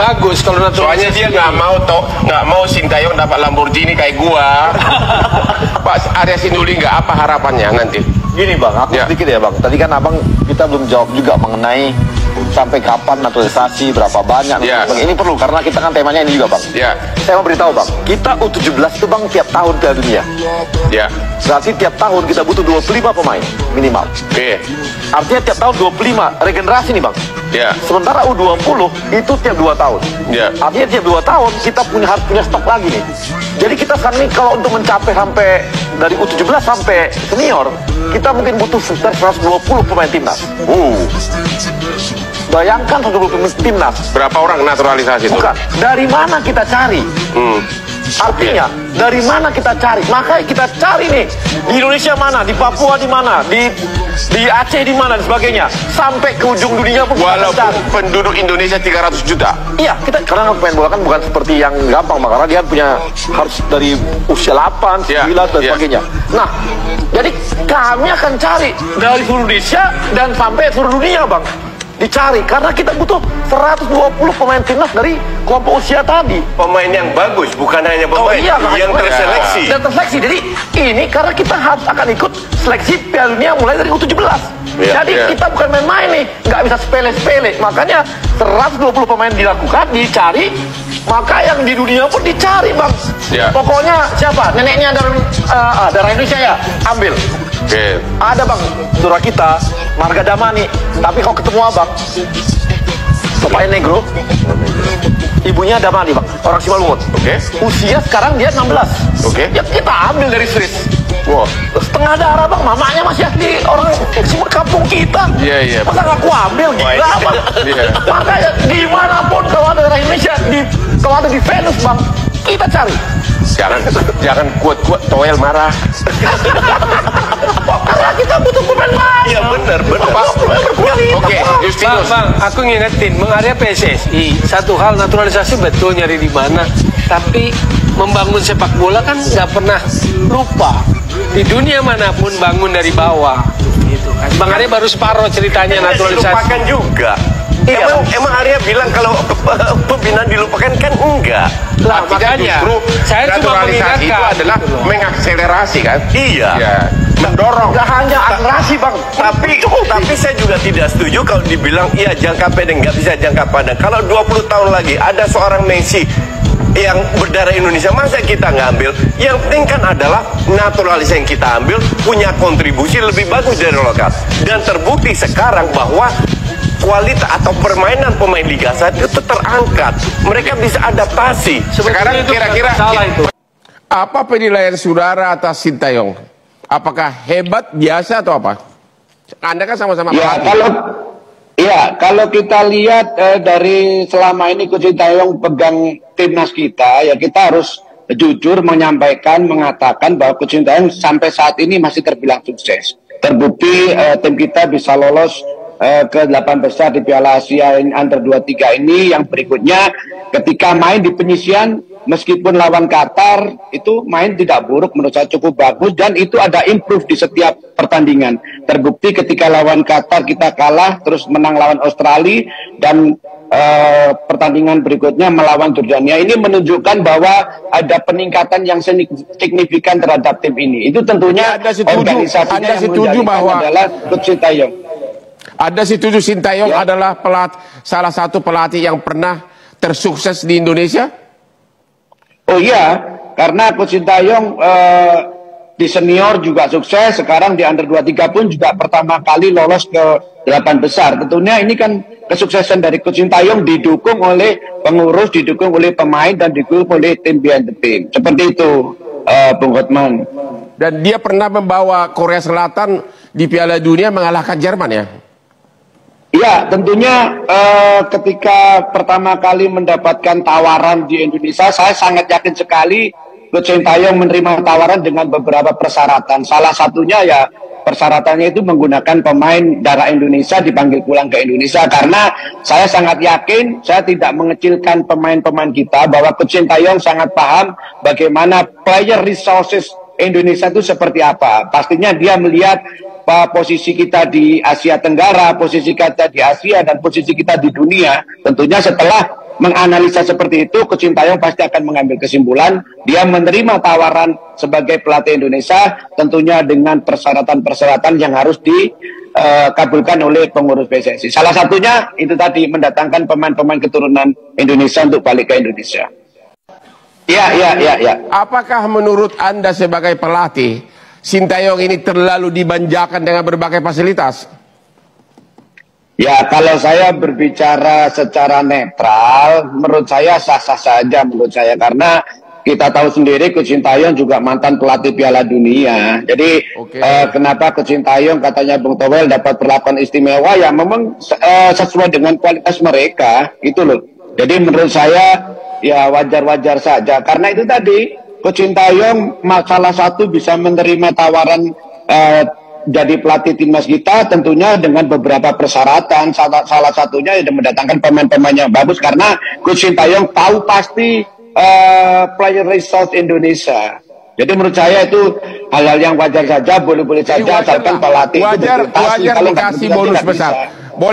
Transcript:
bagus kalau soalnya dia nggak mau Sintayong dapat Lamborghini kayak gua. Pak Arya Sinduli nggak apa harapannya nanti? Gini bang, aku sedikit ya bang. Tadi kan abang kita belum jawab juga mengenai sampai kapan naturalisasi, berapa banyak. Bang, ini perlu karena kita kan temanya ini juga bang. Saya mau beritahu bang, kita U17 itu bang tiap tahun Piala Dunia. Berarti tiap tahun kita butuh 25 pemain minimal. Artinya tiap tahun 25 regenerasi nih bang. Sementara U20 itu tiap 2 tahun. Artinya tiap 2 tahun kita harus punya stok lagi nih. Jadi kita sekarang nih kalau untuk mencapai sampai dari U17 sampai senior, kita mungkin butuh sekitar 120 pemain timnas. Bayangkan 120 pemain timnas. Berapa orang naturalisasi itu? Bukan, dari mana kita cari? Artinya, dari mana kita cari? Makanya kita cari nih, di Indonesia mana, di Papua di mana, di Aceh di mana, dan sebagainya. Sampai ke ujung dunia pun walaupun penduduk Indonesia 300 juta. Iya, kita karena pemain bola kan bukan seperti yang gampang, karena dia punya harus dari usia 8, 9, dan sebagainya. Nah, jadi kami akan cari dari seluruh Indonesia dan sampai seluruh dunia, Bang. Dicari, karena kita butuh 120 pemain timnas dari kelompok usia tadi. Pemain yang bagus, bukan hanya pemain yang terseleksi. Dan terseleksi, jadi ini karena kita harus akan ikut seleksi Piala Dunia mulai dari U17. Jadi kita bukan main-main nih, nggak bisa sepele-sepele. Makanya 120 pemain dilakukan, dicari, maka yang di dunia pun dicari, Bang. Pokoknya siapa? Neneknya darah Indonesia ya, ambil. Ada bang, saudara kita, Marga Damani. Tapi kalau ketemu abang, bapaknya negro, ibunya Damani bang, orang Simalungun. Usia sekarang dia 16. Ya kita ambil dari Swiss. Setengah darah bang, mamanya masih asli orang kampung kita. Masa nggak aku ambil, gila bang. Makanya dimanapun kalau ada darah Indonesia, kalau ada di Venus bang, kita cari. Jangan kuat-kuat Toel marah. Karena kita butuh pemain lain. Iya benar. Justinus. Bang, aku ngingetin, mengarah PSSI. Satu hal naturalisasi betul nyari di mana, tapi membangun sepak bola kan nggak pernah lupa. Di dunia manapun bangun dari bawah. Gitu kan. Bang Arya baru separuh ceritanya naturalisasi. Dilupakan juga. Emang Arya bilang kalau pembinaan dilupakan kan enggak. Lah makanya saya cuma mengingatkan itu adalah mengakselerasi kan. Mendorong. Gak hanya akselerasi bang, tapi saya juga tidak setuju kalau dibilang iya jangka pendek, nggak bisa jangka panjang. Kalau 20 tahun lagi ada seorang Messi yang berdarah Indonesia, masa kita ngambil? Yang penting kan adalah naturalisasi yang kita ambil punya kontribusi lebih bagus dari lokal. Dan terbukti sekarang bahwa kualitas atau permainan pemain Liga 1 itu terangkat. Mereka bisa adaptasi. Sekarang kira-kira apa penilaian saudara atas Sintayong? Apakah hebat, biasa atau apa? Anda kan sama-sama kalau kita lihat dari selama ini Coach Sintayong pegang timnas kita, ya kita harus jujur mengatakan bahwa Coach Sintayong sampai saat ini masih terbilang sukses. Terbukti tim kita bisa lolos ke 8 besar di Piala Asia Under 23 ini. Yang berikutnya ketika main di penyisian, meskipun lawan Qatar itu main tidak buruk, menurut saya cukup bagus, dan itu ada improve di setiap pertandingan. Terbukti ketika lawan Qatar kita kalah, terus menang lawan Australia, dan pertandingan berikutnya melawan Jordania. Ini menunjukkan bahwa ada peningkatan yang signifikan terhadap tim ini. Itu tentunya organisasinya yang setuju bahwa adalah Coach Sintayong. Anda setuju Sintayong adalah salah satu pelatih yang pernah tersukses di Indonesia? Oh iya, karena Coach Sintayong di senior juga sukses, sekarang di Under 23 pun juga pertama kali lolos ke 8 besar. Tentunya ini kan kesuksesan dari Coach Sintayong didukung oleh pengurus, didukung oleh pemain, dan didukung oleh tim behind the team. Seperti itu, Bung Hotman. Dan dia pernah membawa Korea Selatan di Piala Dunia mengalahkan Jerman ya? Ya, tentunya ketika pertama kali mendapatkan tawaran di Indonesia, saya sangat yakin sekali Coach Sintayong menerima tawaran dengan beberapa persyaratan. Salah satunya ya persyaratannya itu menggunakan pemain darah Indonesia dipanggil pulang ke Indonesia, karena saya sangat yakin, saya tidak mengecilkan pemain-pemain kita, bahwa Coach Sintayong sangat paham bagaimana player resources Indonesia itu seperti apa. Pastinya dia melihat posisi kita di Asia Tenggara, posisi kita di Asia, dan posisi kita di dunia. Tentunya setelah menganalisa seperti itu, Coach Sintayong pasti akan mengambil kesimpulan. Dia menerima tawaran sebagai pelatih Indonesia, tentunya dengan persyaratan-persyaratan yang harus dikabulkan oleh pengurus PSSI. Salah satunya itu tadi, mendatangkan pemain-pemain keturunan Indonesia untuk balik ke Indonesia. Ya. Apakah menurut Anda sebagai pelatih, Sintayong ini terlalu dimanjakan dengan berbagai fasilitas? Ya, kalau saya berbicara secara netral, menurut saya sah-sah saja menurut saya. Karena kita tahu sendiri Coach Sintayong juga mantan pelatih Piala Dunia. Jadi kenapa Coach Sintayong katanya Bung Towel dapat perlakuan istimewa, ya memang sesuai dengan kualitas mereka, gitu loh. Jadi menurut saya ya wajar-wajar saja. Karena itu tadi, Coach Sintayong salah satu bisa menerima tawaran jadi pelatih timnas kita tentunya dengan beberapa persyaratan. Salah satunya ya mendatangkan pemain-pemain yang bagus, karena Coach Sintayong tahu pasti player resource Indonesia. Jadi menurut saya itu hal-hal yang wajar saja, boleh-boleh saja, asalkan pelatih wajar itu berprestasi. Kalau nggak dikasih berprestasi, bonus nggak besar. bisa.